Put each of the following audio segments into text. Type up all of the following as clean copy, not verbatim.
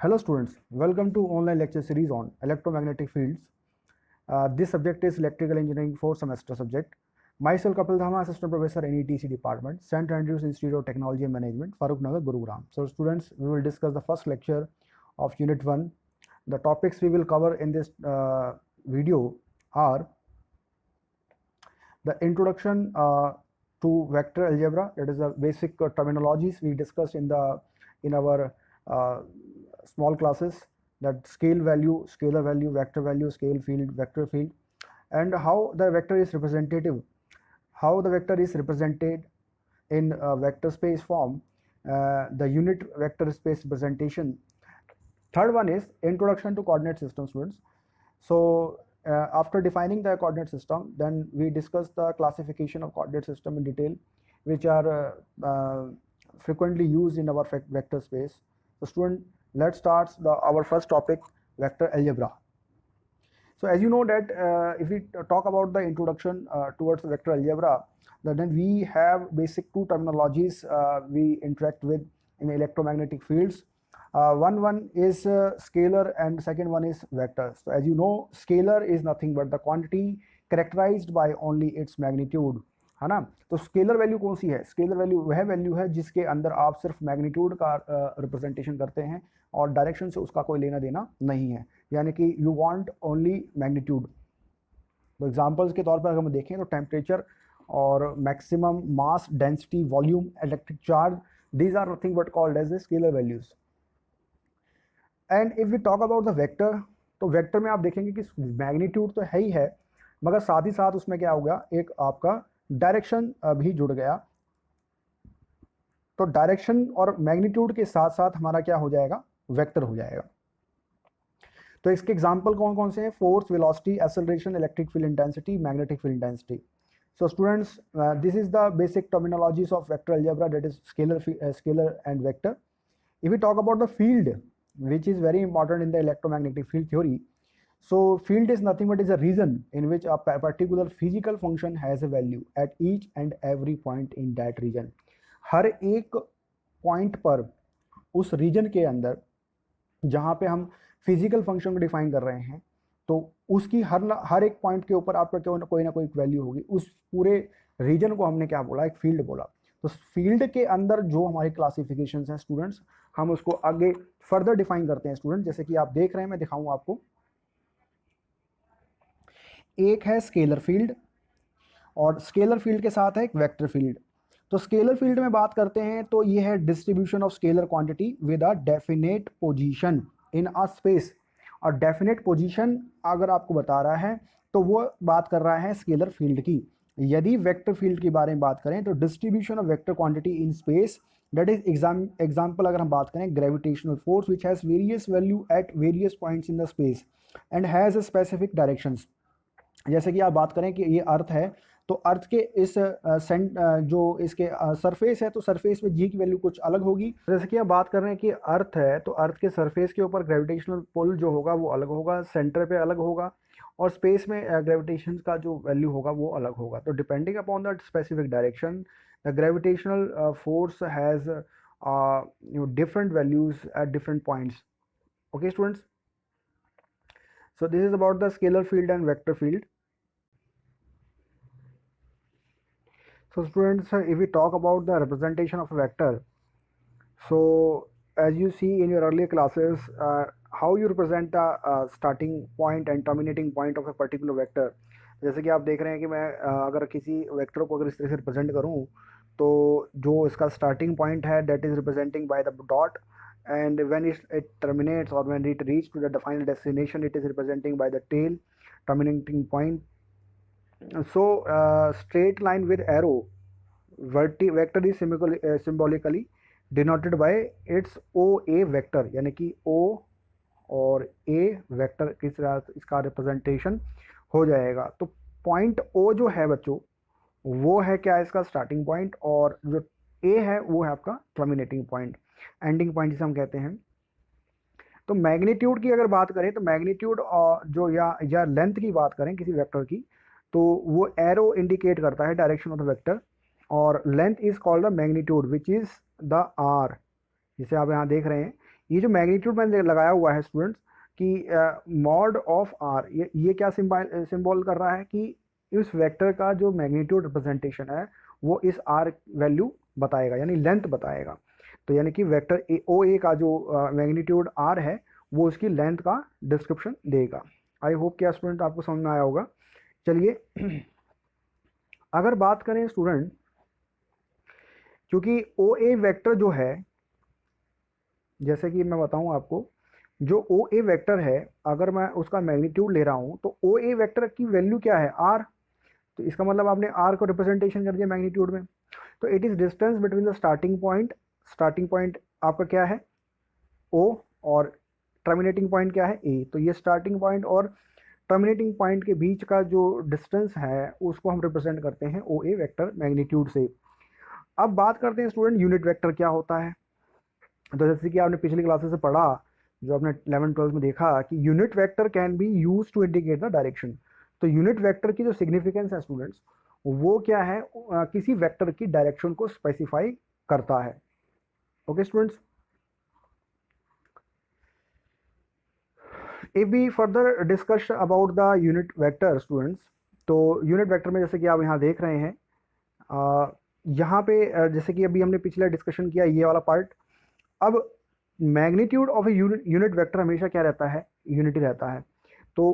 Hello students, welcome to online lecture series on electromagnetic fields. This subject is electrical engineering 4 semester subject. Myself Kapil Dhamma, assistant professor in ETC department, St. Andrews Institute of Technology and Management, Farooq Nagar, Gurugram. So students, we will discuss the first lecture of unit 1. The topics we will cover in this video are the introduction to vector algebra, that is the basic terminologies we discussed in our small classes, that scale value, scalar value, vector value, scale field, vector field, and how the vector is representative, how the vector is represented in vector space form, the unit vector space representation. Third one is introduction to coordinate system, students. So after defining the coordinate system, then we discuss the classification of coordinate system in detail, which are frequently used in our vector space. So student, let's start our first topic, vector algebra. So as you know that if we talk about the introduction towards vector algebra, then we have basic two terminologies we interact with in electromagnetic fields. One is scalar and second one is vector. So as you know, scalar is nothing but the quantity characterized by only its magnitude, है ना. तो scalar value कौन सी है? Scalar value वह value है जिसके अंदर आप सिर्फ मैग्नीट्यूड का रिप्रेजेंटेशन करते हैं और डायरेक्शन से उसका कोई लेना देना नहीं है, यानी कि यू वांट ओनली मैग्नीट्यूड. तो एग्जांपल्स के तौर पर अगर हम देखें तो टेम्परेचर और maximum mass, density, volume, electric charge, these are nothing but called as a scalar values. And if we talk about the vector, तो वेक्टर में आप देखेंगे कि मैग्नीट्यूड तो है ही है, मगर साथ ही साथ उसमें क्या हो गया, एक आपका डायरेक्शन भी जुड़ गया. तो डायरेक्शन और मैग्नीट्यूड के साथ साथ हमारा क्या हो जाएगा, वेक्टर हो जाएगा. तो इसके एग्जांपल कौन कौन से हैं? Force, velocity, acceleration, electric field intensity, magnetic field intensity. So students, this is the basic terminologies of vector algebra, that is scalar and vector. If we talk about the field, which is very important in the electromagnetic field theory, so field is nothing but is a region in which a particular physical function has a value at each and every point in that region. हर एक point पर उस reason के अंदर जहाँ पे हम physical function को define कर रहे हैं, तो उसकी हर एक पॉइंट के ऊपर आपका कोई ना कोई वैल्यू होगी. उस पूरे रीजन को हमने क्या बोला, एक फील्ड बोला. तो फील्ड के अंदर जो हमारी क्लासिफिकेशन हैं स्टूडेंट्स, हम उसको आगे फर्दर डिफाइन करते हैं स्टूडेंट. जैसे कि आप देख रहे हैं, मैं दिखाऊं आपको. एक है स्केलर फील्ड और स्केलर फील्ड के साथ है एक वेक्टर फील्ड. तो स्केलर फील्ड में बात करते हैं तो ये है distribution of scalar quantity with a definite position in a space. और डेफिनेट पोजीशन अगर आपको बता रहा है तो वो बात कर रहा है स्केलर फील्ड की. यदि वेक्टर फील्ड के बारे में बात करें तो distribution of vector quantity in space, that is example अगर हम बात करें gravitational force which has various value at various points in the space and has a specific directions. जैसे कि आप बात करें कि ये अर्थ है, तो अर्थ के इस जो इसके सरफेस है, तो सरफेस में जी की वैल्यू कुछ अलग होगी. जैसे कि आप बात कर रहे हैं कि अर्थ है, तो अर्थ के सरफेस के ऊपर ग्रेविटेशनल पुल जो होगा वो अलग होगा, सेंटर पे अलग होगा, और स्पेस में ग्रेविटेशन का जो वैल्यू होगा वो अलग होगा. तो depending upon that specific direction, the gravitational force has different values at different points. Okay students, so this is about the scalar field and vector field. So students, if we talk about the representation of a vector, so as you see in your earlier classes, how you represent the starting point and terminating point of a particular vector. जैसे कि आप देख रहे हैं कि मैं अगर किसी वेक्टर को अगर इस तरह से रिप्रेजेंट करूं, तो जो इसका स्टार्टिंग पॉइंट है that is representing by the dot, and when it terminates or when it reaches to the final destination, it is representing by the tail, terminating point. So straight line with arrow, vector is symbolically denoted by its OA vector, यानी कि O और A vector इसका representation हो जाएगा. तो point O जो है बच्चों, वो है क्या, इसका स्टार्टिंग पॉइंट, और जो A है वो है आपका टर्मिनेटिंग पॉइंट, एंडिंग पॉइंट जिसे हम कहते हैं. तो मैग्नीट्यूड की अगर बात करें तो मैग्नीट्यूड जो या लेंथ की बात करें किसी वेक्टर की, तो वो एरो इंडिकेट करता है डायरेक्शन ऑफ द वेक्टर, और length is called the magnitude which is the R. जिसे आप यहाँ देख रहे हैं, ये जो मैग्नीट्यूड मैंने लगाया हुआ है स्टूडेंट्स कि मॉड ऑफ आर, ये क्या सिंबल कर रहा है कि इस वेक्टर का जो मैग्नीट्यूड रिप्रेजेंटेशन है वो इस आर वैल्यू बताएगा, यानी लेंथ बताएगा। तो यानी कि वेक्टर ओ ए का जो मैग्नीट्यूड आर है वो उसकी लेंथ का डिस्क्रिप्शन देगा। आई होप कि स्टूडेंट आपको समझ में आया होगा। चलिए अगर बात करें स्टूडेंट, क्योंकि ओ ए वेक्टर जो है, जैसे कि मैं बताऊं आपको, जो ओ ए वेक्टर है अगर मैं उसका मैग्नीट्यूड ले रहा हूं तो ओ ए वेक्टर की वैल्यू क्या है, आर। तो इसका मतलब आपने आर को रिप्रेजेंटेशन कर दिया मैग्नीट्यूड में। तो it is distance between the starting point आपका क्या है ओ, और टर्मिनेटिंग पॉइंट क्या है ए। तो ये स्टार्टिंग पॉइंट और टर्मिनेटिंग पॉइंट के बीच का जो डिस्टेंस है उसको हम रिप्रेजेंट करते हैं ओ ए वेक्टर मैग्नीट्यूड से। अब बात करते हैं स्टूडेंट यूनिट वेक्टर क्या होता है। तो जैसे कि आपने पिछली क्लासेस से पढ़ा, जो आपने 11th-12th में देखा कि unit vector can be use to indicate the direction. तो यूनिट वेक्टर की जो सिग्निफिकेंस है स्टूडेंट्स, वो क्या है, किसी वेक्टर की डायरेक्शन को स्पेसिफाई करता है। Okay students, if we further discuss about the unit vector students, तो यूनिट वेक्टर में जैसे कि आप यहाँ देख रहे हैं, यहाँ पे जैसे कि अभी हमने पिछला डिस्कशन किया ये वाला पार्ट। अब magnitude of A unit vector हमेशा क्या रहता है, यूनिटी रहता है। तो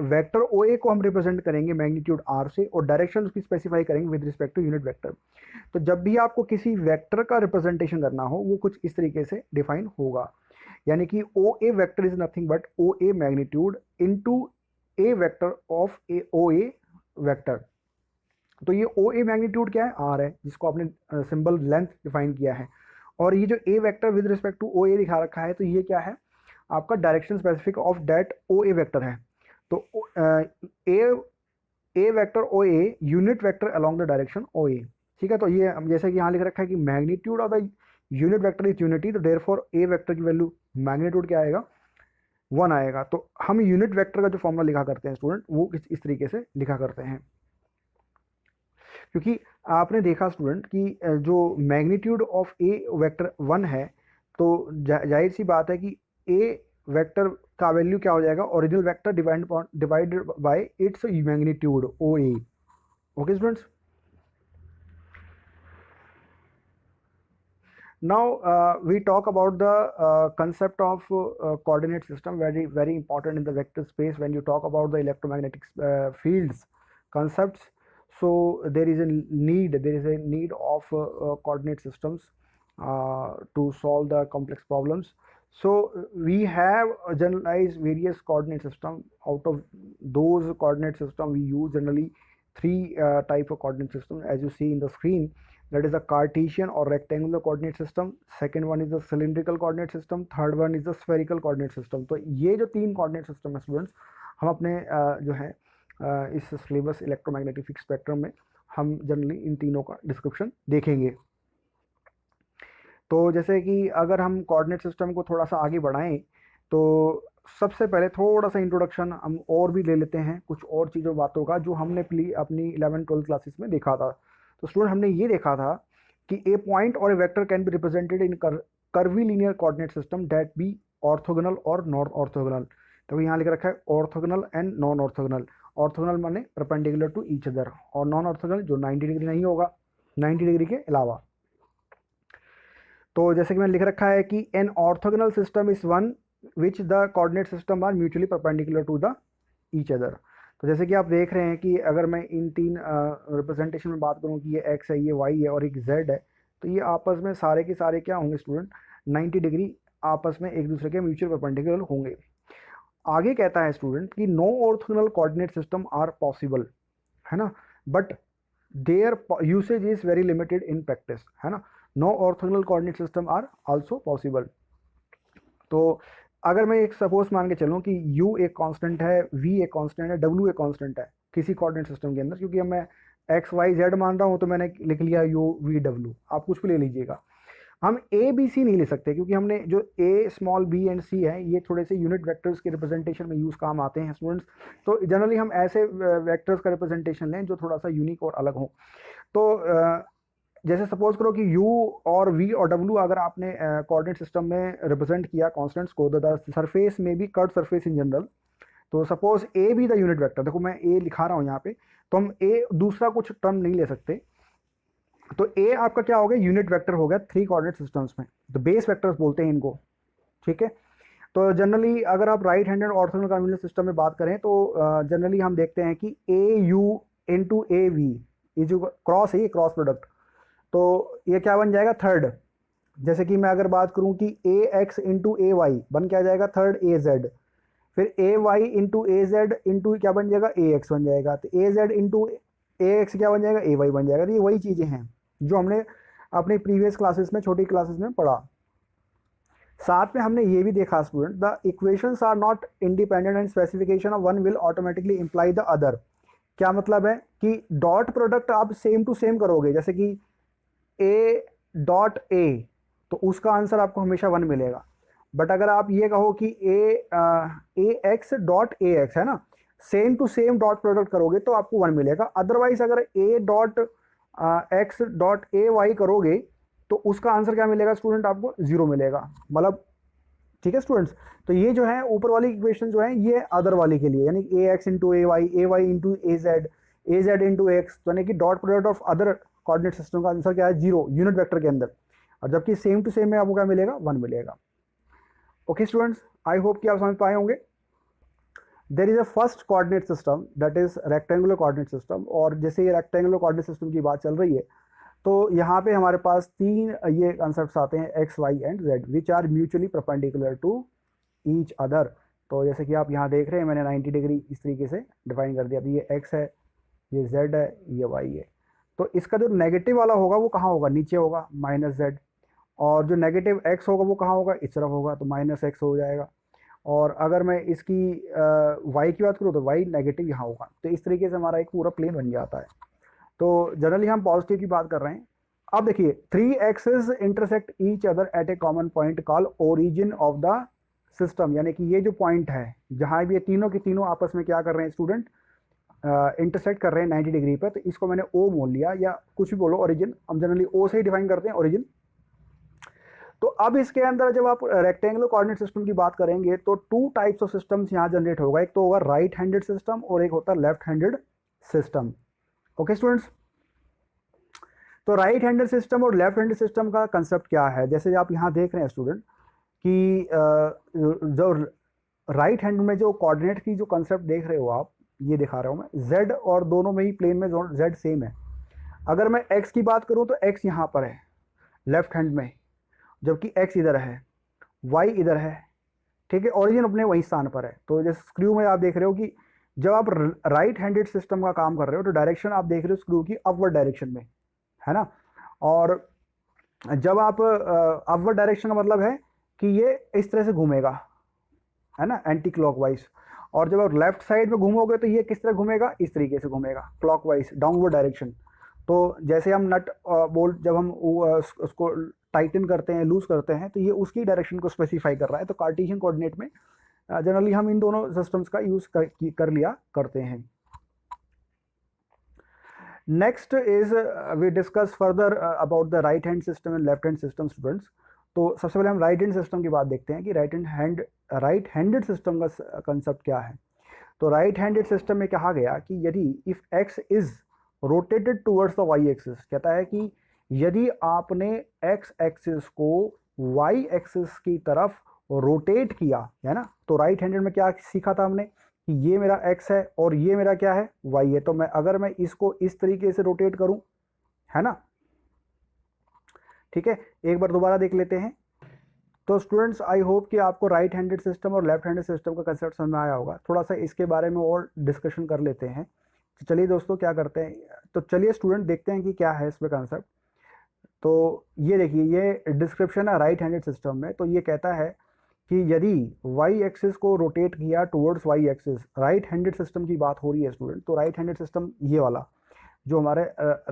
वेक्टर ओ ए को हम रिप्रेजेंट करेंगे मैग्नीट्यूड आर से और डायरेक्शन उसकी स्पेसिफाई करेंगे with respect to unit vector. तो जब भी आपको किसी वेक्टर का रिप्रेजेंटेशन करना हो वो कुछ इस तरीके से डिफाइन होगा, यानी कि O A vector is nothing but O A magnitude into a vector of a O A vector. तो ये ओ ए मैग्नीट्यूड क्या है, आर है, जिसको आपने सिंबल लेंथ डिफाइन किया है। और ये जो a vector with respect to O A दिखा रखा है, तो ये क्या है, आपका direction specific of that O A vector है। तो a vector O A unit vector along the direction O A. ठीक है, तो ये जैसे कि यहाँ लिख रखा है कि magnitude of the unit vector is unity, तो देयरफॉर ए वेक्टर की वैल्यू मैग्नीट्यूड क्या आएगा, 1 आएगा। तो हम यूनिट वेक्टर का जो फॉर्मूला लिखा करते हैं स्टूडेंट, वो इस तरीके से लिखा करते हैं। क्योंकि आपने देखा स्टूडेंट कि जो मैग्नीट्यूड ऑफ ए वेक्टर 1 है, तो जाहिर सी बात है कि ए वेक्टर का वैल्यू क्या हो जाएगा, original vector divided by its magnitude O A. Okay students, now we talk about the concept of coordinate system, very important in the vector space when you talk about the electromagnetic fields concepts. So there is a need of coordinate systems to solve the complex problems. So we have generalized various coordinate system. Out of those coordinate system we use generally three type of coordinate system, as you see in the screen. That is the Cartesian or rectangular coordinate system, second one is the cylindrical coordinate system, third one is the spherical coordinate system. तो ये जो तीन coordinate system है students, हम अपने जो है इस सिलेबस इलेक्ट्रोमैग्नेटिक स्पेक्ट्रम में हम जनरली इन तीनों का डिस्क्रिप्शन देखेंगे। तो जैसे कि अगर हम कोऑर्डिनेट सिस्टम को थोड़ा सा आगे बढ़ाएं, तो सबसे पहले थोड़ा सा इंट्रोडक्शन हम और भी ले लेते हैं कुछ और चीज़ों बातों का जो हमने अपनी 11th-12th क्लासेस में देखा था। तो स्टूडेंट हमने ये देखा था कि ए पॉइंट और a vector can be represented in curvilinear coordinate system that be orthogonal और नॉन ऑर्थोगोनल। तो यहाँ लिख रखा है orthogonal and non orthogonal. Orthogonal माने परपेंडिकुलर टू ईच अदर, और नॉन ऑर्थोगोनल जो 90 डिग्री नहीं होगा, 90 डिग्री के अलावा। तो जैसे कि मैंने लिख रखा है कि an orthogonal system is one which the coordinate system are mutually perpendicular to the each other. तो जैसे कि आप देख रहे हैं कि अगर मैं इन तीन रिप्रेजेंटेशन में बात करूं कि ये x है, ये y है और एक z है, तो ये आपस में सारे के सारे क्या होंगे स्टूडेंट, 90 डिग्री आपस में एक दूसरे के म्यूचुअल परपेंडिकुलर होंगे। आगे कहता है स्टूडेंट कि no orthogonal coordinate system are possible, है ना, but their usage is very limited in practice, है ना। No orthogonal coordinate system are also possible. तो अगर मैं एक सपोज मान के चलूँ कि u एक कांस्टेंट है, v एक कांस्टेंट है, w एक कांस्टेंट है किसी कोऑर्डिनेट सिस्टम के अंदर, क्योंकि अब मैं x y z मान रहा हूँ तो मैंने लिख लिया u v w, आप कुछ भी ले लीजिएगा। हम a b c नहीं ले सकते क्योंकि हमने जो a small b and c है ये थोड़े से यूनिट वेक्टर्स के रिप्रेजेंटेशन में यूज काम आते हैं स्टूडेंट्स। तो जनरली हम ऐसे वेक्टर्स का रिप्रेजेंटेशन लें जो थोड़ा सा यूनिक और अलग हो। तो जैसे सपोज करो कि u और v और w अगर आपने कोऑर्डिनेट सिस्टम में रिप्रेजेंट किया कांस्टेंट्स को, द सरफेस में be curve surface in general, तो सपोज a भी द यूनिट वेक्टर, देखो मैं a लिखा रहा हूँ यहाँ पे, तो हम a दूसरा कुछ टर्म नहीं ले सकते, तो a आपका क्या हो गया, यूनिट वेक्टर हो गया थ्री कोऑर्डिनेट सिस्टम्स में, तो बेस वेक्टर्स बोलते हैं इनको, ठीक है। तो जनरली अगर आप right handed orthogonal combination system में बात करें तो जनरली हम देखते हैं कि ए यू इंटू ए वी, ये जो क्रॉस है ये क्रॉस प्रोडक्ट, तो ये क्या बन जाएगा थर्ड। जैसे कि मैं अगर बात करूं कि A x into A Y बन क्या जाएगा थर्ड ए जेड, फिर ए Y into a Z into क्या बन जाएगा ए एक्स बन जाएगा, तो ए जेड इंटू ए एक्स क्या बन जाएगा ए वाई बन जाएगा। तो ये वही चीज़ें हैं जो हमने अपनी प्रीवियस क्लासेस में छोटी क्लासेस में पढ़ा। साथ में हमने ये भी देखा student, the equations are not independent and specification of one will automatically imply the other. क्या मतलब है कि डॉट प्रोडक्ट आप सेम टू सेम करोगे, जैसे कि ए डॉट ए, तो उसका आंसर आपको हमेशा वन मिलेगा। बट अगर आप ये कहो कि A X dot A X है ना, same to same dot product करोगे तो आपको वन मिलेगा। अदरवाइज अगर A dot X dot A Y करोगे तो उसका आंसर क्या मिलेगा स्टूडेंट, आपको जीरो मिलेगा, मतलब ठीक है स्टूडेंट्स। तो ये जो है ऊपर वाली इक्वेशन जो है ये अदर वाली के लिए, यानी ए x into A Y into a Z into x, यानी कि dot product of other coordinate system का आंसर क्या है जीरो यूनिट वेक्टर के अंदर, और जबकि सेम टू सेम में आपको क्या मिलेगा वन मिलेगा। ओके स्टूडेंट्स, आई होप कि आप समझ पाए होंगे। There is a first coordinate system that is rectangular coordinate system, और जैसे ये रेक्टेंगुलर कोऑर्डिनेट सिस्टम की बात चल रही है तो यहाँ पे हमारे पास तीन ये कंसेप्ट आते हैं X Y and Z which are mutually perpendicular to each other. तो जैसे कि आप यहाँ देख रहे हैं मैंने 90 डिग्री इस तरीके से डिफाइन कर दिया। अभी ये एक्स है, ये जेड है, ये वाई है। तो इसका जो नेगेटिव वाला होगा वो कहाँ होगा, नीचे होगा माइनस जेड, और जो नेगेटिव एक्स होगा वो कहाँ होगा, इस तरफ होगा, तो माइनस एक्स हो जाएगा। और अगर मैं इसकी वाई की बात करूँ तो वाई नेगेटिव यहाँ होगा। तो इस तरीके से हमारा एक पूरा प्लेन बन जाता है। तो जनरली हम पॉजिटिव की बात कर रहे हैं। अब देखिए three axes intersect each other at a common point call origin of the system, यानी कि ये जो पॉइंट है जहाँ भी ये तीनों के तीनों आपस में क्या कर रहे हैं स्टूडेंट, इंटरसेक्ट कर रहे हैं 90 डिग्री पर, तो इसको मैंने ओ बोल लिया या कुछ भी बोलो ओरिजिन, हम जनरली ओ से ही डिफाइन करते हैं ओरिजिन। तो अब इसके अंदर जब आप रेक्टेंगुलर कोऑर्डिनेट सिस्टम की बात करेंगे तो टू टाइप्स ऑफ सिस्टम्स यहाँ जनरेट होगा, एक तो होगा राइट हैंडेड सिस्टम और एक होता है left handed system. Okay students, तो राइट हैंडेड सिस्टम और लेफ्ट हैंडेड सिस्टम का कंसेप्ट क्या है, जैसे आप यहाँ देख रहे हैं स्टूडेंट कि जो राइट हैंड में जो कोऑर्डिनेट की जो कंसेप्ट देख रहे हो आप, ये दिखा रहा हूँ मैं, जेड और दोनों में ही प्लेन में जेड सेम है। अगर मैं एक्स की बात करूँ तो एक्स यहाँ पर है लेफ्ट हैंड में, जबकि एक्स इधर है, वाई इधर है, ठीक है, ओरिजिन अपने वही स्थान पर है। तो जैसे स्क्रू में आप देख रहे हो कि जब आप राइट हैंडेड सिस्टम का काम कर रहे हो तो डायरेक्शन आप देख रहे हो स्क्रू की अपवर्ड डायरेक्शन में, है ना। और जब आप अपवर्ड डायरेक्शन का मतलब है कि ये इस तरह से घूमेगा, है ना, एंटी क्लॉकवाइज। और जब आप लेफ्ट साइड में घूमोगे तो ये किस तरह घूमेगा, इस तरीके से घूमेगा क्लॉकवाइज डाउनवर्ड डायरेक्शन। तो जैसे हम नट बोल्ट जब हम उसको टाइटन करते हैं लूज करते हैं तो ये उसकी डायरेक्शन को स्पेसिफाई कर रहा है। तो कार्टेशियन कोऑर्डिनेट में जनरली हम इन दोनों सिस्टम्स का यूज कर लिया करते हैं। Next is we discuss further about the right hand system and left hand system students. तो सबसे पहले हम राइट हैंड सिस्टम की बात देखते हैं कि राइट हैंडेड सिस्टम का कंसेप्ट क्या है। तो राइट हैंडेड सिस्टम में कहा गया कि यदि if X is rotated towards the Y axis, कहता है कि यदि आपने एक्स एक्सिस को वाई एक्सिस की तरफ रोटेट किया, है ना, तो राइट हैंडेड में क्या सीखा था हमने कि ये मेरा एक्स है और ये मेरा क्या है वाई है। तो मैं अगर मैं इसको इस तरीके से रोटेट करूं, है ना, ठीक है, एक बार दोबारा देख लेते हैं। तो स्टूडेंट्स आई होप कि आपको राइट हैंडेड सिस्टम और लेफ्ट हैंडेड सिस्टम का कंसेप्ट समझ में आया होगा। थोड़ा सा इसके बारे में और डिस्कशन कर लेते हैं। तो चलिए दोस्तों क्या करते हैं, तो चलिए स्टूडेंट देखते हैं कि क्या है इसमें कंसेप्ट। तो ये देखिए ये डिस्क्रिप्शन है राइट हैंडेड सिस्टम में। तो ये कहता है कि यदि वाई एक्सिस को रोटेट किया towards Y axis, right handed system की बात हो रही है स्टूडेंट। तो राइट हैंडेड सिस्टम ये वाला जो हमारे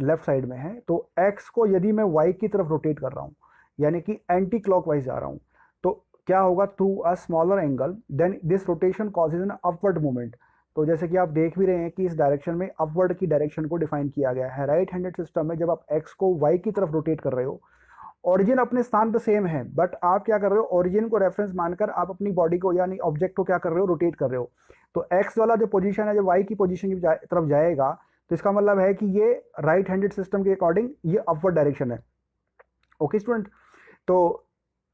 लेफ्ट साइड में है, तो एक्स को यदि मैं वाई की तरफ रोटेट कर रहा हूँ यानी कि एंटी क्लॉकवाइज जा रहा हूँ, तो क्या होगा, through a smaller angle than this rotation causes an upward movement. तो जैसे कि आप देख भी रहे हैं कि इस डायरेक्शन में अपवर्ड की डायरेक्शन को डिफाइन किया गया है। राइट हैंडेड सिस्टम में जब आप एक्स को वाई की तरफ रोटेट कर रहे हो, ओरिजिन अपने स्थान पे सेम है, बट आप क्या कर रहे हो, ओरिजिन को रेफरेंस मानकर आप अपनी बॉडी को यानी ऑब्जेक्ट को क्या कर रहे हो, रोटेट कर रहे हो। तो एक्स वाला जो पोजीशन है जब वाई की पोजीशन की तरफ जाएगा, तो इसका मतलब है कि ये राइट हैंडेड सिस्टम के अकॉर्डिंग ये अपवर्ड डायरेक्शन है। ओके स्टूडेंट, तो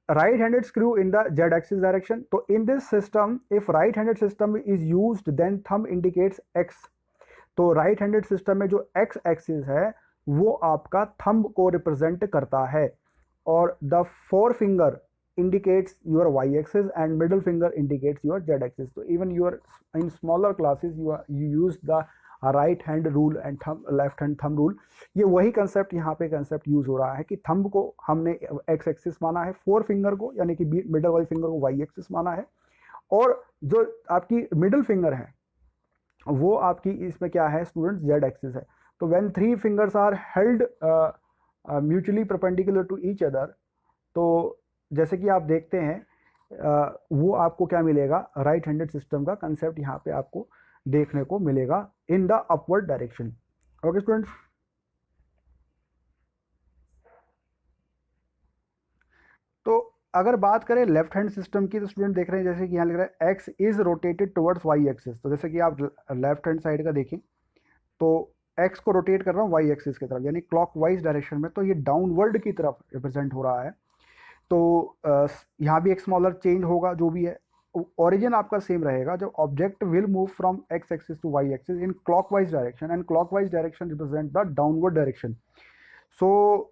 right handed screw in the z axis direction. So in this system, if right handed system is used, then thumb indicates x. तो राइट हैंडेड सिस्टम में जो x axis है वो आपका thumb को represent करता है, और the four finger indicates your y axis and middle finger indicates your z axis. So even your in smaller classes you use the right hand rule and left hand thumb rule. ये वही concept यहाँ पे concept use हो रहा है कि thumb को हमने एक्स एक्सिस माना है, फोर फिंगर को यानी कि मिडल वाली फिंगर को वाई एक्सिस माना है, और जो आपकी मिडल फिंगर है वो आपकी इसमें क्या है स्टूडेंट, जेड एक्सिस है। तो when three fingers are held mutually perpendicular to each other, तो जैसे कि आप देखते हैं वो आपको क्या मिलेगा, राइट हैंडेड सिस्टम का कंसेप्ट यहाँ पे आपको देखने को मिलेगा in the upward direction. Okay students, तो अगर बात करें लेफ्ट हैंड सिस्टम की, तो स्टूडेंट देख रहे हैं जैसे कि यहाँ लिख रहा है X is rotated towards Y axis. तो जैसे कि आप लेफ्ट हैंड साइड का देखें तो एक्स को रोटेट कर रहा हूँ वाई एक्सिस की तरफ यानी क्लॉकवाइज डायरेक्शन में, तो ये डाउनवर्ड की तरफ रिप्रेजेंट हो रहा है। तो यहाँ भी एक स्मॉलर चेंज होगा, जो भी है ओरिजिन आपका सेम रहेगा। जब object will move from X axis to Y axis in clockwise direction, and clockwise direction represent the downward direction. So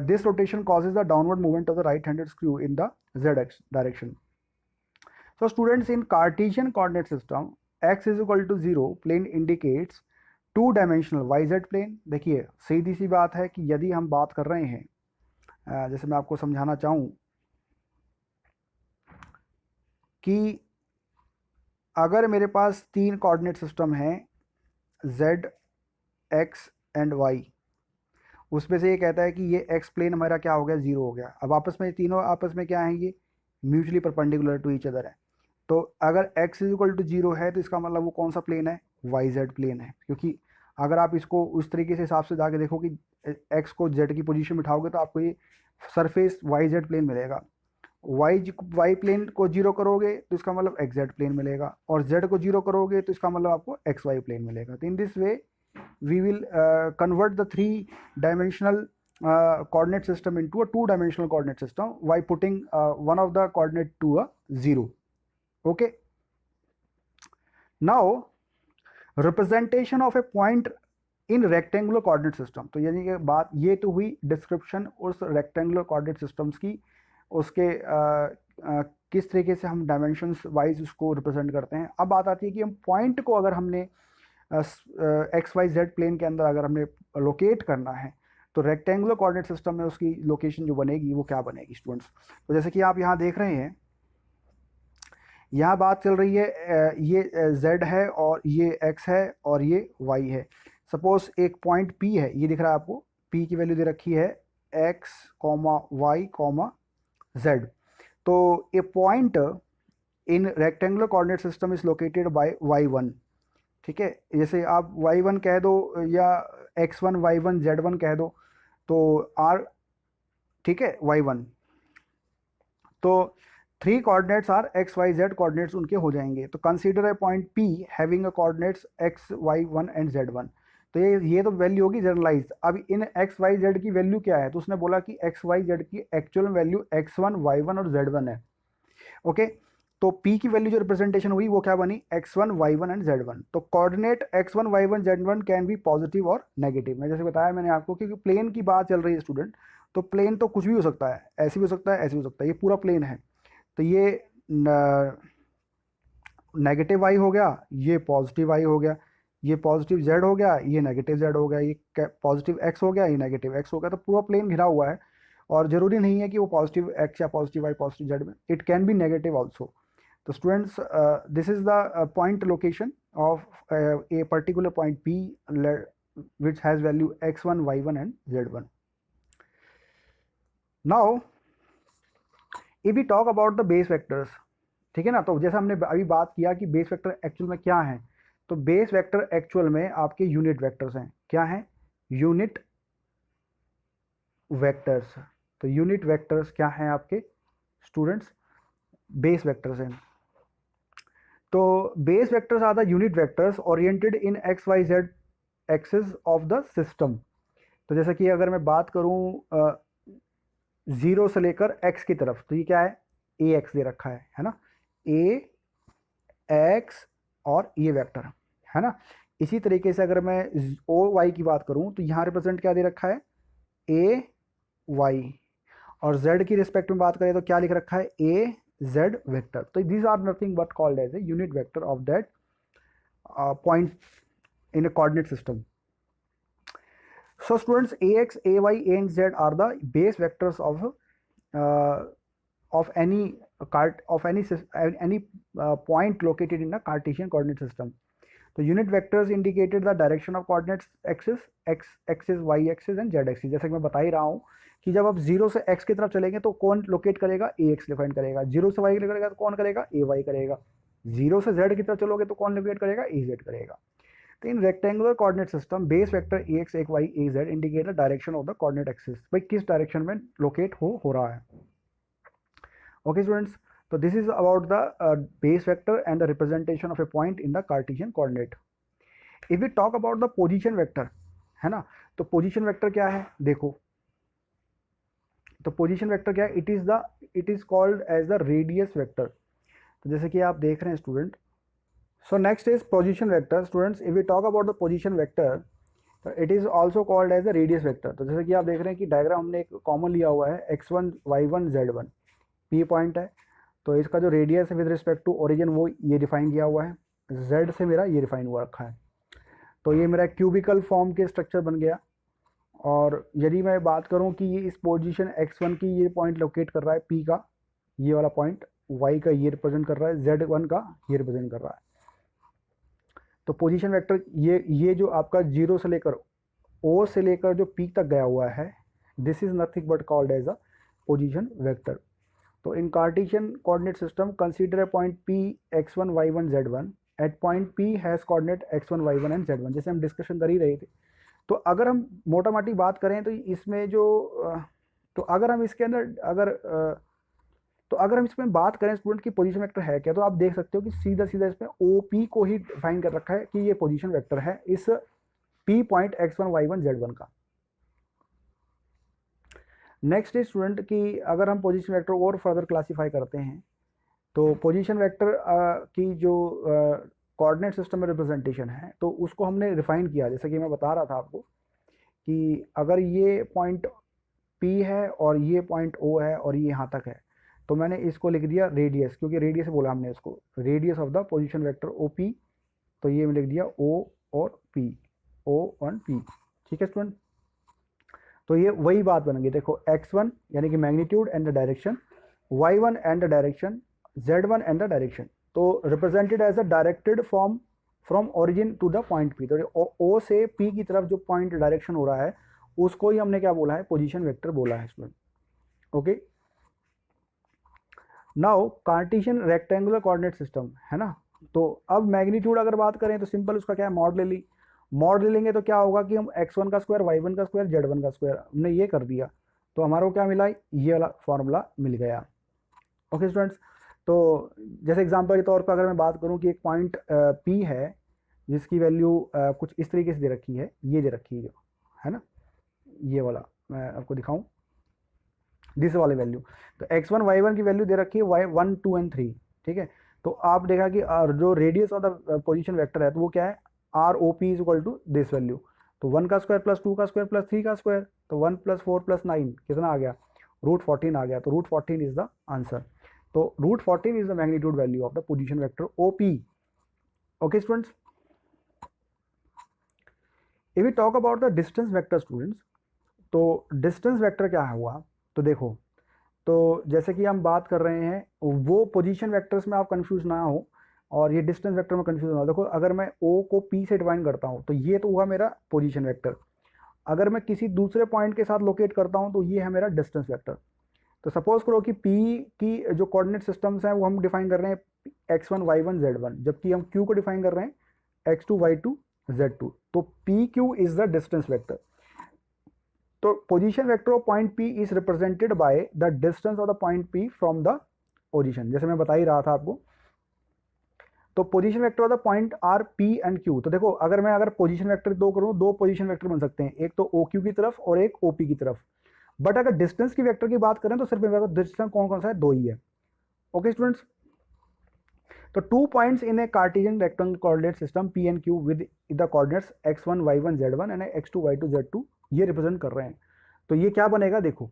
this rotation causes the downward movement of the right handed screw in the z direction. So students, in Cartesian coordinate system x is equal to 0 plane indicates two dimensional yz plane. देखिए सीधी सी बात है कि यदि हम बात कर रहे हैं, जैसे मैं आपको समझाना चाहूँ कि अगर मेरे पास तीन कोऑर्डिनेट सिस्टम हैं z, x एंड y, उसमें से ये कहता है कि ये x प्लेन हमारा क्या हो गया, जीरो हो गया। अब आपस में तीनों आपस में क्या है, ये mutually perpendicular to each other है। तो अगर x is equal to zero है तो इसका मतलब वो कौन सा प्लेन है, yz प्लेन है। क्योंकि अगर आप इसको उस तरीके से हिसाब से जाके देखो कि x को z की पोजीशन में उठाओगे तो आपको ये सरफेस yz प्लेन मिलेगा। y प्लेन को जीरो करोगे तो इसका मतलब xz प्लेन मिलेगा, और z को जीरो करोगे तो इसका मतलब आपको xy प्लेन मिलेगा। तो in this way we will convert the three dimensional coordinate system into a two dimensional coordinate system by putting one of the coordinate to a 0. Okay, now representation of a point in rectangular coordinate system। तो यानी कि बात ये तो हुई description उस rectangular coordinate systems की, उसके किस तरीके से हम डायमेंशंस वाइज उसको रिप्रेजेंट करते हैं। अब बात आती है कि हम पॉइंट को अगर हमने एक्स वाई जेड प्लेन के अंदर अगर हमने लोकेट करना है तो रेक्टेंगुलर कोऑर्डिनेट सिस्टम में उसकी लोकेशन जो बनेगी वो क्या बनेगी स्टूडेंट्स। तो जैसे कि आप यहाँ देख रहे हैं, यहाँ बात चल रही है ये z है और ये x है और ये y है। सपोज एक पॉइंट P है, ये दिख रहा है आपको, P की वैल्यू दे रखी है x, y, z। तो a point in rectangular coordinate system is located by y1। ठीक है, जैसे आप y1 कह दो या x1 y1 z1 कह दो तो r, ठीक है, y1। तो three coordinates are X Y Z coordinates उनके हो जाएंगे। तो consider a point P having a coordinates x, y1 and z1। तो ये तो वैल्यू होगी जनरलाइज। अब इन x, y, z की वैल्यू क्या है, तो उसने बोला कि x, y, z की एक्चुअल वैल्यू x1, y1 और z1 है। ओके, तो P की वैल्यू जो रिप्रेजेंटेशन हुई वो क्या बनी, x1, y1 एंड z1। तो coordinate x1, y1, z1 can be positive और नेगेटिव। मैं जैसे बताया मैंने आपको, क्योंकि प्लेन की बात चल रही है स्टूडेंट, तो प्लेन तो कुछ भी हो सकता है, ऐसे भी हो सकता है, ऐसे भी हो सकता है, ये पूरा प्लेन है। तो ये नेगेटिव वाई हो गया, ये पॉजिटिव वाई हो गया, ये पॉजिटिव जेड हो गया, ये नेगेटिव जेड हो गया, ये पॉजिटिव एक्स हो गया, ये नेगेटिव एक्स हो गया। तो पूरा प्लेन घिरा हुआ है, और ज़रूरी नहीं है कि वो पॉजिटिव एक्स या पॉजिटिव वाई पॉजिटिव जेड में, it can be negative also. तो students, this is the point location of a particular point P which has value x1, y1 and z1. Now if we talk about the base vectors, ठीक है ना, तो जैसा हमने अभी बात किया कि बेस वेक्टर एक्चुअल में क्या है, तो बेस वेक्टर एक्चुअल में आपके यूनिट वेक्टर्स हैं। क्या हैं? Unit vectors. तो यूनिट वेक्टर्स क्या हैं आपके स्टूडेंट्स? बेस वेक्टर्स हैं। तो base vectors are the unit vectors oriented in X Y Z axis of the system. तो जैसे कि अगर मैं बात करूं 0 से लेकर x की तरफ, तो ये क्या है? ए एक्स दे रखा है ना, ए एक्स और ये वेक्टर है ना। इसी तरीके से अगर मैं ओ वाई की बात करूं तो यहाँ रिप्रेजेंट क्या दे रखा है? A Y. और z की रिस्पेक्ट में बात करें तो क्या लिख रखा है? A Z vector. तो these are nothing but called as a unit vector of that point in a coordinate system. So students, ax, ay, and z are the base vectors of any point located in a Cartesian coordinate system. तो unit vectors indicated the direction of coordinates axis, X axis, Y axis and Z axis. जैसे कि मैं बता ही रहा हूँ कि जब आप 0 से x की तरफ चलेंगे तो कौन लोकेट करेगा? ए एक्स डिफाइन करेगा। 0 से y करेगा तो कौन करेगा? ए वाई करेगा। 0 से z की तरफ चलोगे तो कौन लोकेट करेगा? ए जेड करेगा। तो in rectangular coordinate system base vector A X, A Y, A Z indicate the direction of the coordinate axis. भाई किस डायरेक्शन में लोकेट हो रहा है। Okay students, so this is about the base vector and the representation of a point in the Cartesian coordinate. If we talk about the position vector, है ना, तो position vector क्या है? देखो, तो position vector क्या है? it is called as the radius vector. तो जैसे कि आप देख रहे हैं student, so next is position vector. Students, if we talk about the position vector, it is also called as the radius vector. तो जैसे कि आप देख रहे हैं कि डायग्राम हमने एक कॉमन लिया हुआ है, x1 y1 z1, p point है, तो इसका जो रेडियस है विद रिस्पेक्ट टू ओरिजिन वो ये डिफाइन किया हुआ है, z से मेरा ये डिफाइन हुआ रखा है। तो ये मेरा क्यूबिकल फॉर्म के स्ट्रक्चर बन गया। और यदि मैं बात करूं कि ये इस पोजीशन x1 की ये पॉइंट लोकेट कर रहा है p का, ये वाला पॉइंट y का ये रिप्रेजेंट कर रहा है, z1 का ये रिप्रेजेंट कर रहा है। तो पोजीशन वेक्टर ये जो आपका 0 से लेकर o से लेकर जो p तक गया हुआ है, this is nothing but called as a position vector. तो in Cartesian coordinate system consider a point p x1 y1 z1 at point p has coordinate x1 y1 and z1। जैसे हम डिस्कशन कर ही रहे थे, तो अगर हम मोटा मोटी बात करें तो इसमें जो तो अगर हम इसके अंदर अगर हम इसमें बात करें स्टूडेंट की पोजीशन वेक्टर है क्या, तो आप देख सकते हो कि सीधा सीधा इसमें OP को ही डिफाइन कर रखा है कि ये पोजीशन वेक्टर है इस p point x1 y1 z1 का। नेक्स्ट इज स्टूडेंट कि अगर हम पोजीशन वेक्टर और फर्दर क्लासीफाई करते हैं, तो पोजीशन वेक्टर की जो कोऑर्डिनेट सिस्टम में रिप्रेजेंटेशन है, तो उसको हमने रिफाइन किया। जैसे कि मैं बता रहा था आपको कि अगर ये पॉइंट P है और ये पॉइंट O है और ये यहाँ तक है, तो मैंने इसको लिख दिया रेडियस, क्योंकि रेडियस बोला हमने इसको, radius of the position vector OP। तो ये मैं लिख दिया O और P, O और P। ठीक है स्टूडेंट, तो ये वही बात बन गई। देखो x1 यानी कि magnitude and the direction, y1 and the direction, z1 and the direction. तो represented as a directed form from origin to the point P। तो O से P की तरफ जो पॉइंट डायरेक्शन हो रहा है उसको ही हमने क्या बोला है? पोजीशन वेक्टर बोला है student. Okay, now Cartesian rectangular coordinate system है ना। तो अब मैग्नीट्यूड अगर बात करें तो सिंपल उसका क्या है? मॉड ले ली। मॉड ले लेंगे तो क्या होगा कि हम x1 का स्क्वायर, y1 का स्क्वायर, z1 का स्क्वायर हमने ये कर दिया, तो हमारे को क्या मिला? ये वाला फॉर्मूला मिल गया। ओके स्टूडेंट्स, तो जैसे एग्जांपल के तौर पर अगर मैं बात करूं कि एक पॉइंट P है जिसकी वैल्यू कुछ इस तरीके से दे रखी है, ये दे रखी है जो है ना, ये वाला मैं आपको दिखाऊं, दिस वाली वैल्यू। तो x1 y1 की वैल्यू दे रखी है y1 2 एंड 3। ठीक है, तो आप देखा कि जो radius of the position vector है तो वो क्या है? ROP is equal to this value. तो 1 का स्क्वायर प्लस 2 का स्क्वायर प्लस 3 का स्क्वायर, तो 1 प्लस 4 प्लस 9 कितना आ गया? √14 आ गया। तो √14 इज द आंसर। तो √14 is the magnitude value of the position vector OP। Okay students, if we talk about the distance vector students, तो डिस्टेंस वेक्टर क्या हुआ? तो देखो, तो जैसे कि हम बात कर रहे हैं वो पोजीशन वेक्टर्स में आप कंफ्यूज ना हो और ये डिस्टेंस वेक्टर में कंफ्यूज ना हो। देखो, अगर मैं O को P से डिफाइन करता हूँ तो ये तो हुआ मेरा पोजीशन वेक्टर। अगर मैं किसी दूसरे पॉइंट के साथ लोकेट करता हूँ तो ये है मेरा डिस्टेंस वेक्टर। तो सपोज करो कि P की जो कोऑर्डिनेट सिस्टम्स हैं वो हम डिफाइन कर रहे हैं x1 y1 z1, जबकि हम Q को डिफाइन कर रहे हैं x2 y2 z2। तो P Q is the distance vector. तो position vector of point P is represented by the distance of the point P from the position, जैसे मैं बता ही रहा था आपको। तो position vector of the point are P and Q. तो देखो अगर पोजीशन वेक्टर दो करूँ, दो पोजीशन वेक्टर बन सकते हैं, एक तो ओ क्यू की तरफ और एक ओपी की तरफ। बट अगर डिस्टेंस की वेक्टर की बात करें तो सिर्फ मेरे पास डिस्टेंस कौन कौन सा है, दो ही है। ओके स्टूडेंट्स, तो 2 points in A Cartesian rectangle coordinate system P and Q with the coordinates x1 y1 z1 and x2 y2 z2 ये रिप्रेजेंट कर रहे हैं। तो ये क्या बनेगा देखो,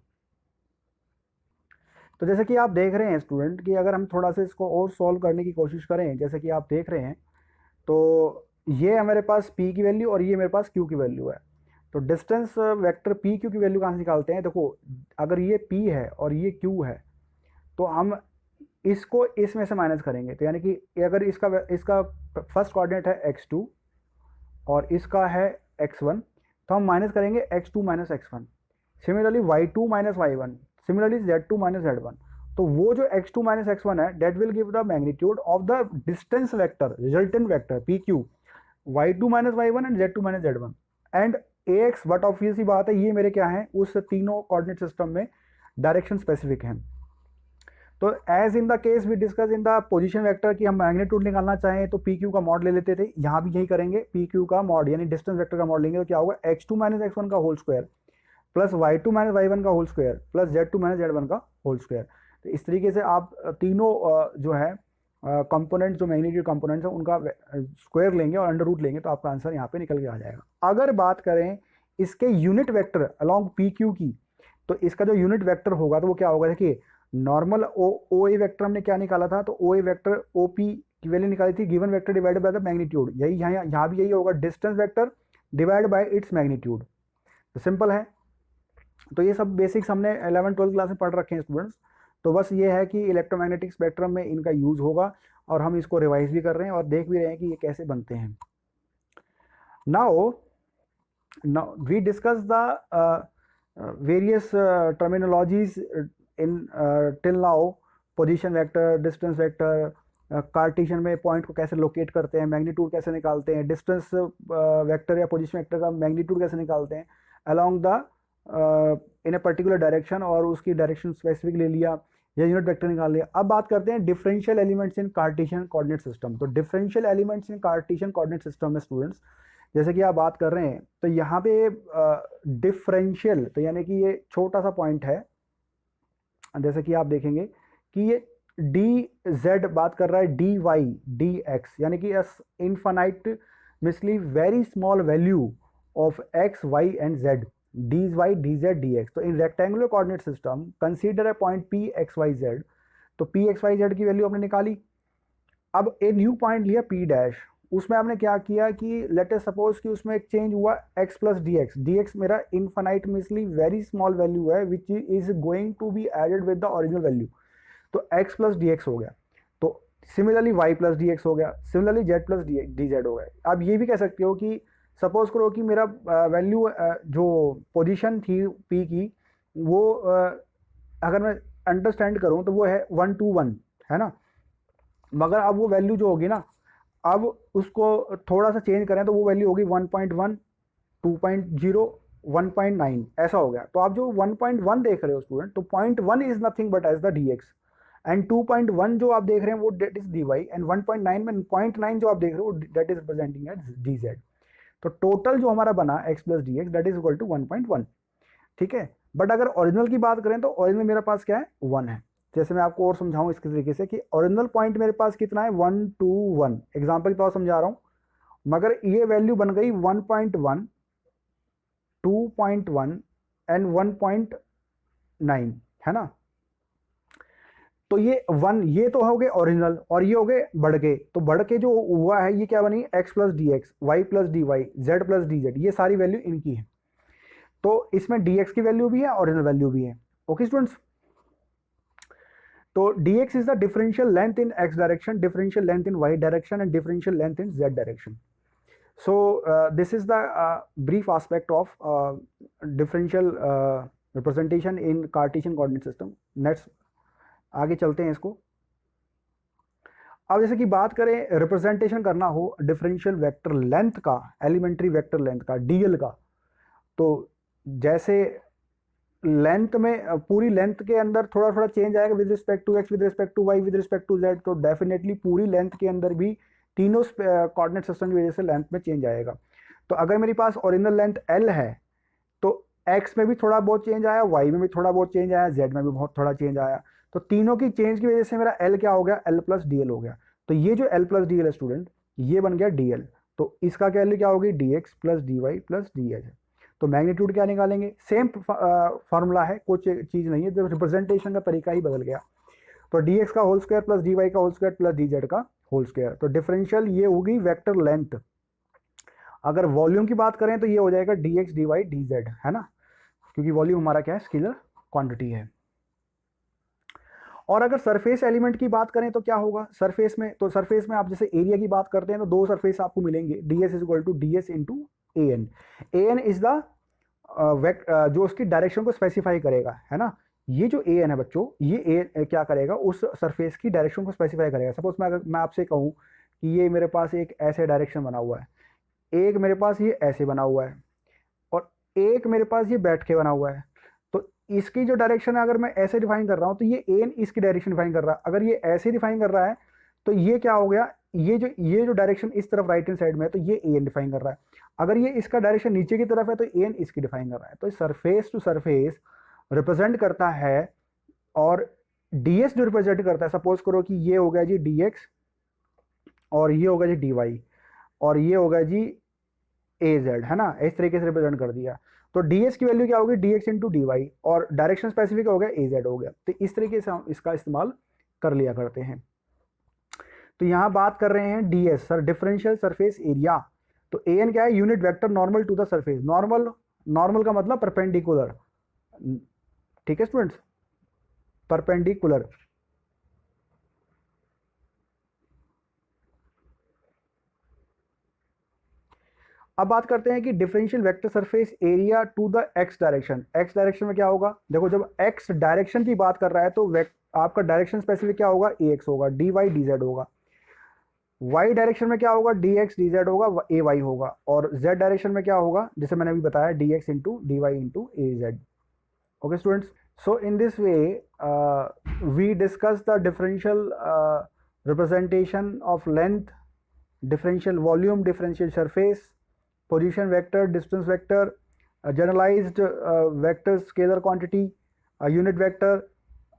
तो जैसे कि आप देख रहे हैं स्टूडेंट कि अगर हम थोड़ा सा इसको और सॉल्व करने की कोशिश करें, जैसे कि आप देख रहे हैं, तो ये है मेरे पास p की वैल्यू और ये मेरे पास q की वैल्यू है। तो डिस्टेंस वेक्टर पी क्यू की वैल्यू कहाँ से निकालते हैं, देखो अगर ये p है और ये q है तो हम इसको इसमें से माइनस करेंगे। तो यानी कि अगर इसका फर्स्ट कोऑर्डिनेट है x2 और इसका है x1, तो हम माइनस करेंगे x2 minus x1। Similarly y2 minus y1, similarly z2 minus z1। तो वो जो x2 माइनस x1 है that will give the magnitude of the distance vector, resultant vector pq, y2 minus y1 and z2 minus z1 and ax। But obvious सी बात है ये मेरे क्या है, उस तीनों कोऑर्डिनेट सिस्टम में डायरेक्शन स्पेसिफिक हैं। तो as in the case we discuss in the position vector की हम मैग्नीट्यूड निकालना चाहें तो पी क्यू का मॉड ले लेते थे, यहाँ भी यही करेंगे, पी क्यू का मॉड यानी डिस्टेंस वेक्टर का मॉड लेंगे तो क्या होगा, x2 माइनस x1 का whole square plus y2 minus y1 का whole square plus z2 minus z1 का होल स्क्वायर। तो इस तरीके से आप तीनों जो है कंपोनेंट, जो मैग्नीट्यूड कंपोनेंट्स है उनका स्क्वायर लेंगे और अंडर रूट लेंगे तो आपका आंसर यहाँ पे निकल के आ जाएगा। अगर बात करें इसके unit vector along P Q की, तो इसका जो यूनिट वेक्टर होगा तो वो क्या होगा, देखिए नॉर्मल ओ ए वेक्टर हमने क्या निकाला था, तो ओ ए वेक्टर ओ पी की वैल्यू निकाली थी given vector divided by the magnitude. यही यहाँ भी यही होगा, distance vector divide by its magnitude. तो सिंपल है। तो ये सब बेसिक्स हमने 11-12 क्लास में पढ़ रखे हैं स्टूडेंट्स। तो बस ये है कि इलेक्ट्रोमैग्नेटिक स्पेक्ट्रम में इनका यूज होगा और हम इसको रिवाइज भी कर रहे हैं और देख भी रहे हैं कि ये कैसे बनते हैं। Now we discuss the various terminologies in till now, position vector, distance vector, Cartesian में पॉइंट को कैसे लोकेट करते हैं, मैग्नीट्यूड कैसे निकालते हैं, डिस्टेंस वेक्टर या पोजीशन वेक्टर का मैग्नीट्यूड कैसे निकालते हैं along the in a particular direction, और उसकी डायरेक्शन स्पेसिफिक ले लिया या यूनिट वेक्टर निकाल लिया। अब बात करते हैं differential elements in Cartesian coordinate system. तो differential elements in Cartesian coordinate system में स्टूडेंट्स जैसे कि आप बात कर रहे हैं, तो यहाँ पे डिफरेंशियल, तो यानी कि ये छोटा सा पॉइंट है, जैसे कि आप देखेंगे कि ये डी जेड बात कर रहा है डी वाई डी एक्स, यानी कि infinitesimally very small value of X Y and Z, D Y D Z D X. तो in rectangular coordinate system consider a point P X Y Z. तो P X Y Z की value आपने निकाली। अब a new point लिया P dash, उसमें आपने क्या किया कि लेट अस सपोज कि उसमें एक चेंज हुआ x plus d x. D x मेरा इनफाइनाइटली वेरी स्मॉल वैल्यू है which is going to be added with the original value, तो x प्लस डी एक्स हो गया। तो similarly y plus d x हो गया, similarly z plus D z हो गया। आप ये भी कह सकते हो कि सपोज करो कि मेरा वैल्यू जो पोजिशन थी p की वो अगर मैं अंडरस्टैंड करूँ तो वो है 1 to 1 है ना, मगर अब वो वैल्यू जो होगी ना, अब उसको थोड़ा सा चेंज करें तो वो वैल्यू होगी 1.1, 2.0, 1.9 ऐसा हो गया। तो आप जो 1.1 देख रहे हो स्टूडेंट, तो 0.1 is nothing but as the d x, and 2.1 जो आप देख रहे हैं वो that is d y, and 1.9 में 0.9 जो आप देख रहे हो that is representing as d z. तो टोटल जो हमारा बना x plus d x that is equal to 1.1, ठीक है। बट अगर ओरिजिनल की बात करें तो ओरिजिनल मेरे पास क्या है, 1 है। जैसे मैं आपको और समझाऊं इसके तरीके से कि ओरिजिनल पॉइंट मेरे पास कितना है, 1 to 1, एग्जाम्पल के तौर समझा रहा हूं, मगर ये वैल्यू बन गई 1.1, 2.1 एंड 1.9 है ना। तो ये 1 ये तो हो गए ओरिजिनल और ये हो गए बढ़ के। तो बढ़ के जो हुआ है ये क्या बनी, x plus d x, y plus D y, z plus D z, ये सारी वैल्यू इनकी है। तो इसमें dx की वैल्यू भी है, ओरिजिनल वैल्यू भी है। ओके स्टूडेंट्स, तो dx is the differential length in x direction, differential length in y direction and differential length in z direction. So this is the brief aspect of differential representation in Cartesian coordinate system. Next आगे चलते हैं इसको। अब जैसे कि बात करें representation करना हो डिफरेंशियल वेक्टर लेंथ का, एलिमेंट्री वेक्टर लेंथ का, डीएल का, तो जैसे लेंथ में पूरी लेंथ के अंदर थोड़ा थोड़ा चेंज आएगा with respect to x, with respect to y, with respect to z, तो डेफिनेटली पूरी लेंथ के अंदर भी तीनों कोऑर्डिनेट सिस्टम की वजह से लेंथ में चेंज आएगा। तो अगर मेरे पास ओरिजिनल लेंथ एल है तो एक्स में भी थोड़ा बहुत चेंज आया, वाई में भी थोड़ा बहुत चेंज आया, जेड में भी बहुत थोड़ा चेंज आया, तो तीनों की चेंज की वजह से मेरा एल क्या हो गया, एल प्लस डी एल हो गया। तो ये जो एल प्लस डी एल है स्टूडेंट, ये बन गया डी एल। तो इसका क्या वैल्यू क्या होगी, d x plus D y plus d h. तो मैग्नीट्यूड क्या निकालेंगे, सेम फार्मूला है, कुछ चीज़ नहीं है, जब रिप्रेजेंटेशन का तरीका ही बदल गया। तो डी एक्स का whole square plus D Y का whole square plus D Z का होल स्क्वायर। तो डिफरेंशियल ये होगी वेक्टर लेंथ। अगर वॉल्यूम की बात करें तो ये हो जाएगा d x d Y D z, है ना, क्योंकि वॉल्यूम हमारा क्या है, स्केलर क्वांटिटी है। और अगर सरफेस एलिमेंट की बात करें तो क्या होगा सरफेस में, तो सरफेस में आप जैसे एरिया की बात करते हैं तो दो सरफेस आपको मिलेंगे, d s is equal to d s into a n. A n is the जो उसकी डायरेक्शन को स्पेसिफाई करेगा, है ना। ये जो ए एन है बच्चों, ये ए क्या करेगा, उस सरफेस की डायरेक्शन को स्पेसिफाई करेगा। सपोज मैं आपसे कहूँ कि ये मेरे पास एक ऐसे डायरेक्शन बना हुआ है, एक मेरे पास ये ऐसे बना हुआ है, और एक मेरे पास ये बैठ के बना हुआ है। तो इसकी जो डायरेक्शन है अगर मैं ऐसे डिफाइन कर रहा हूँ तो ये एन इसकी डायरेक्शन डिफाइन कर रहा है। अगर ये ऐसे डिफाइन कर रहा है तो ये क्या हो गया, ये जो डायरेक्शन इस तरफ राइट हैंड साइड में है तो ये एन डिफाइन कर रहा है। अगर ये इसका डायरेक्शन नीचे की तरफ है तो एन इसकी डिफाइन कर रहा है। तो सरफेस टू सरफेस रिप्रेजेंट करता है, और डीएस जो रिप्रेजेंट करता है, सपोज करो कि ये हो गया जी डीएक्स, और ये होगा जी डी वाई, और ये होगा जी ए जेड, है ना, इस तरीके से रिप्रेजेंट कर दिया। तो डीएस की वैल्यू क्या होगी, d x into d y, और डायरेक्शन स्पेसिफिक हो गया ए जेड हो गया। तो इस तरीके से हम इसका इस्तेमाल कर लिया करते हैं। तो यहाँ बात कर रहे हैं ds, sir differential surface area. तो ए एन क्या है, unit vector normal to the surface. Normal का मतलब परपेंडिकुलर, ठीक है स्टूडेंट्स, परपेंडिकुलर। अब बात करते हैं कि differential vector surface area to the x direction. X direction में क्या होगा, देखो जब एक्स डायरेक्शन की बात कर रहा है तो आपका डायरेक्शन स्पेसिफिक क्या होगा, ए एक्स होगा, डी वाई डी जेड होगा। वाई डायरेक्शन में क्या होगा, डी एक्स डी जेड होगा, ए वाई होगा। और जेड डायरेक्शन में क्या होगा, जैसे मैंने अभी बताया, d x into d y into a z. Okay students, so in this way we discuss the differential representation of length, differential volume, differential surface, position vector, distance vector, generalized vector scalar quantity, a unit vector,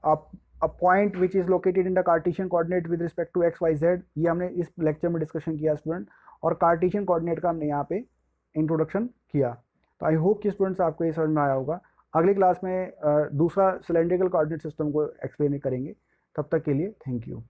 a point which is located in the Cartesian coordinate with respect to x y z। ये हमने इस lecture में discussion किया student, और Cartesian coordinate का हमने यहाँ पे इंट्रोडक्शन किया। तो आई होप कि स्टूडेंट्स आपको ये समझ में आया होगा। अगली क्लास में दूसरा सिलेंड्रिकल कोऑर्डिनेट सिस्टम को एक्सप्लेन करेंगे। तब तक के लिए थैंक यू।